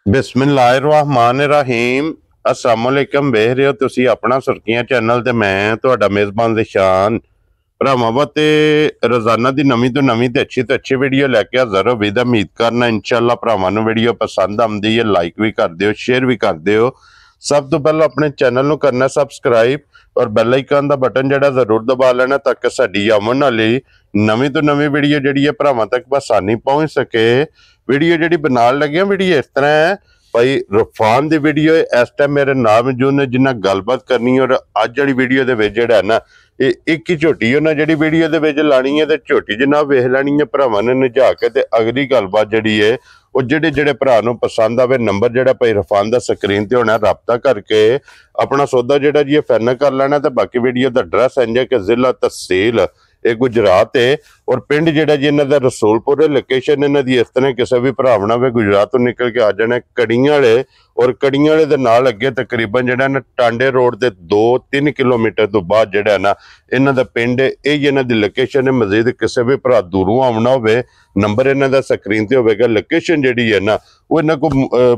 बिस्मिल्लाहिर्रहमानिर्रहीम अस्सलामुअलैकुम वेख रहे हो तुसी अपना सुर्खियां चैनल ते मैं तुहाडा मेज़बान ज़िशान भरावां वास्ते रोजाना दी नवीं तो अच्छी वीडियो लैके हाज़र हो। उम्मीद करना इंशाअल्लाह भरावां नूं वीडियो पसंद आउंदी है, लाइक भी कर दिओ, शेयर भी कर दिओ। सब तो पहले अपने चैनल नूं करना सबसक्राइब और बैल आइकन दा बटन जिहड़ा जरूर दबा लेना ताकि साडी आउण वाली नवीं तो नवीं वीडियो जिहड़ी है भरावां तक आसानी पहुंच सके। वीडियो जिहड़ी बनाण लगे वीडियो इस तरह है भाई रफान दी वीडियो इस टाइम मेरे नाल मौजूद ने जिन्ना गलबात करनी और अज वाली वीडियो दे विच जिहड़ा ना एक ही झोटी उन्हें जिहड़ी वीडियो दे विच लानी है ते झोटी जनाब वेख लैनी है भरावां ने नजा के ते अगली गलबात जिहड़ी है वो जिहड़े जिहड़े भरा नूं पसंद आवे नंबर जिहड़ा भाई रफान दा स्क्रीन ते होना राबता करके अपना सौदा जिहड़ा जी फाइनल कर लेना। ते बाकी वीडियो दा एड्रैस इंज है कि जिला तहसील ये गुजरात है और पिंड जिहड़ा जी इन्हां दा रसूलपुर है। लोकेशन इन्हां दी इस तरह किसी भी भरा वे गुजरात तो निकल के आ जाना कड़ियां वाले और कड़ियां वाले दे नाल अगे तकरीबन जिहड़ा ना टांडे रोड दे 2-3 किलोमीटर तो बाद जिहड़ा ना इन्हां दा पिंड है। यही इन्हां दी लोकेशन है। मजीद किसी भी भरा दूरों आउणा होवे नंबर इन्हां दा स्क्रीन ते होवेगा। लोकेशन जिहड़ी है ना वो इन्हां को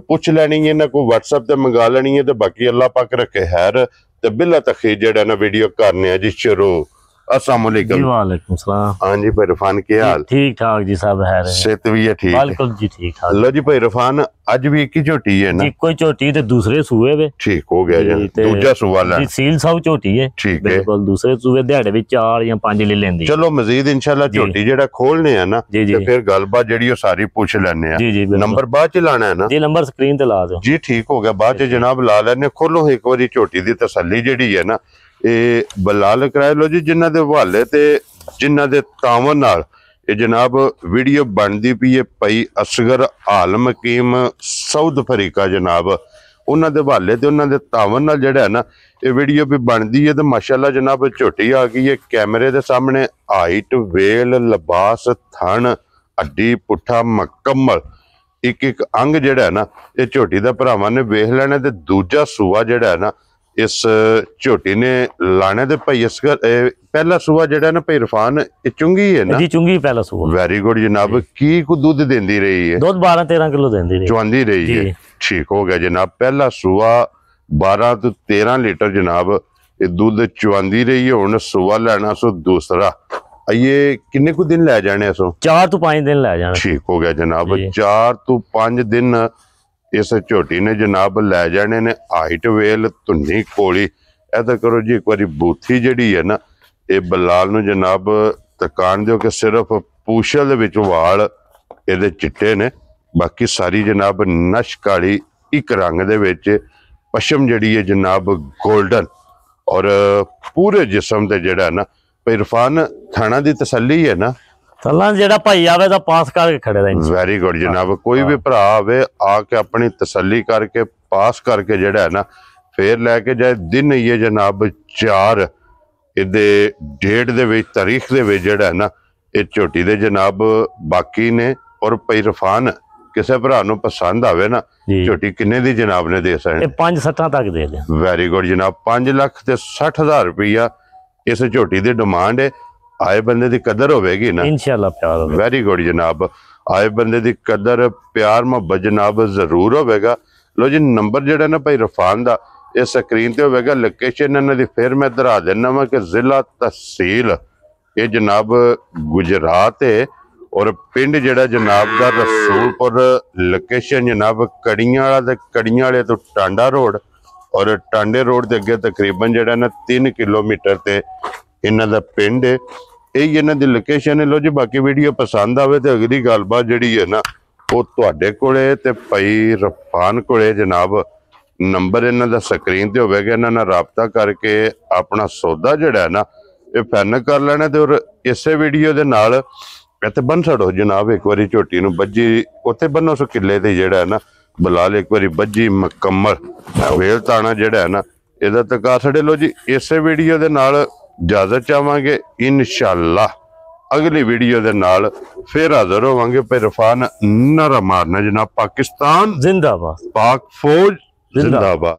पुछ लैनी है, इन्हां को व्हाट्सएप ते मंगा लैनी है। ते बाकी अल्लाह पाक रखे खैर ते बिला तखीर जिहड़ा ना वीडियो करने जी शुरू। अस्सलाम वालेकुम। वालेकुम सलाम। हाँ जी भाई रफान क्या हाल? ठीक ठाक जी सब है सेहत भी है ठीक? बिल्कुल जी ठीक ठाक। लो जी भाई रफान अज भी एक ही झोटी है ना? कोई झोटी ते दूसरे सूए वे ठीक हो गया जी, दूजा सूआ ला सील साउ झोटी है। ठीक है बिल्कुल दूसरे सूए दिहाड़े विच 4 या 5 ले लेंदी। चलो मजीद इंशाल्लाह झोटी जेड़ा खोलने है ना ते फिर गलबात जेड़ी सारी पूछ लेने हैं। नंबर बाद च लाना है ना जी? नंबर स्क्रीन ते ला दो जी। ठीक हो गया बाद च जनाब ला लेने। खोलो एक बारी झोटी दी तसल्ली जेड़ी है ना ये बलाल कराए लो जी जिन्हां दे हवाले ते जिन्हां दे तावन नाल ये जनाब वीडियो बनती पई है भाई असगर आलम हकीम साउथ अफ्रीका जनाब उन्हां दे हवाले ते उन्हां दे तावन नाल जिहड़ा है ना ये वीडियो भी बनती है। तो माशाअल्लाह जनाब झोटी आ गई है कैमरे दे सामने। हाइट वेल लिबास थन हड्डी पुट्ठा मुकम्मल एक एक अंग जिहड़ा है ना ये झोटी दा भरावां ने वेख लेना। ते दूजा सूआ जिहड़ा है ना इस झोटी ने लाने दे भाई असगर पहला सूआ जिहड़ा ना भाई रफान ये चुंगी है ना जी? चुंगी पहला सूआ। वेरी गुड जनाब। की को दूध देंदी रही है? दूध 12-13 किलो देंदी रही, चुआंदी रही है। ठीक हो गया जनाब। पहला सूआ 12 तो 13 लीटर जनाब ये दूध चुआंदी रही है। हुण सूआ लेना सो दूसरा ये किन्ने को दिन लै जाने सो? 4 तो 5 दिन लै जाने। ठीक हो गया जनाब। 4 तो 5 दिन इस झोटी ने जनाब लै जाने ने। हाइट वेल धुन्नी कोली ऐसा करो जी एक बार बूथी जिहड़ी है ना ये बलाल नूं जनाब तकान दिओ कि सिर्फ पूछल दे विच वाल इहदे चिट्टे ने बाकी सारी जनाब नश काली एक रंग दे विच पशम जिहड़ी है जनाब गोल्डन और पूरे जिस्म ते जिहड़ा ना भाई इरफान थाना दी तसल्ली है ना? भाई आवे दा पास करके खड़े रहे। वेरी गुड जनाब। कोई भी भरा आवे आके अपनी तसल्ली करके पास करके जिहड़ा है ना फिर लैके जाए दिन ये जनाब 4 इहदे डेट दे विच तारीख दे विच जिहड़ा है ना ये झोटी दे जनाब बाकी ने। और भाई रफान किसी भरा नूं पसंद आवे ना झोटी किन्ने दी जनाब ने दे सकदे? 5-7 तक दे दे। वेरी गुड जनाब। 5,60,000 रुपया इस झोटी दी डिमांड है। आए बंदे दी कदर होगी ना इंशाअल्लाह प्यार। वेरी गुड जनाब। आए बंदे दी कदर प्यार मोहब्बत जनाब जरूर होगा। लो जी नंबर जिहड़ा ना भाई रफान दा ये स्क्रीन ते होगा। लोकेशन इन्हां दी फिर मैं दरा देना वा कि जिला तहसील ये जनाब गुजरात है और पिंड जिहड़ा जनाब दा रसूलपुर। लोकेशन जनाब कड़ियां वाला ते कड़ियां वाले तो टांडा रोड और टांडे रोड के अगे तकरीबन जिहड़ा ना 3 किलोमीटर ते इन्हां दा पिंड है। यही इन्हां दी लोकेशन है। लो जी बाकी वीडियो पसंद आवे तो अगली गलबात जिहड़ी है ना वो तुहाडे कोले ते भाई रफान कोले जनाब नंबर इन्हां दा स्क्रीन ते होवेगा। इन्हां नाल राबता करके अपना सौदा जिहड़ा है ना ये फाइनल कर लेना। ते और इसे वीडियो दे नाल इत्थे बन छड़ो जनाब एक बारी झोटी नूं बज्जी उत्थे बन्नो सो किले ते जिहड़ा है ना बलाल एक बारी बज्जी मुकम्मल वेल ताना जिहड़ा है ना इहदा तका छड़े। लो जी इसे वीडियो दे नाल इजाजत चाहांगे इंशाअल्लाह अगली वीडियो दे नाल फिर हाजिर होवांगे। भाई रफान नारा मारना जनाब। पाकिस्तान जिंदाबाद, पाक फौज जिंदाबाद।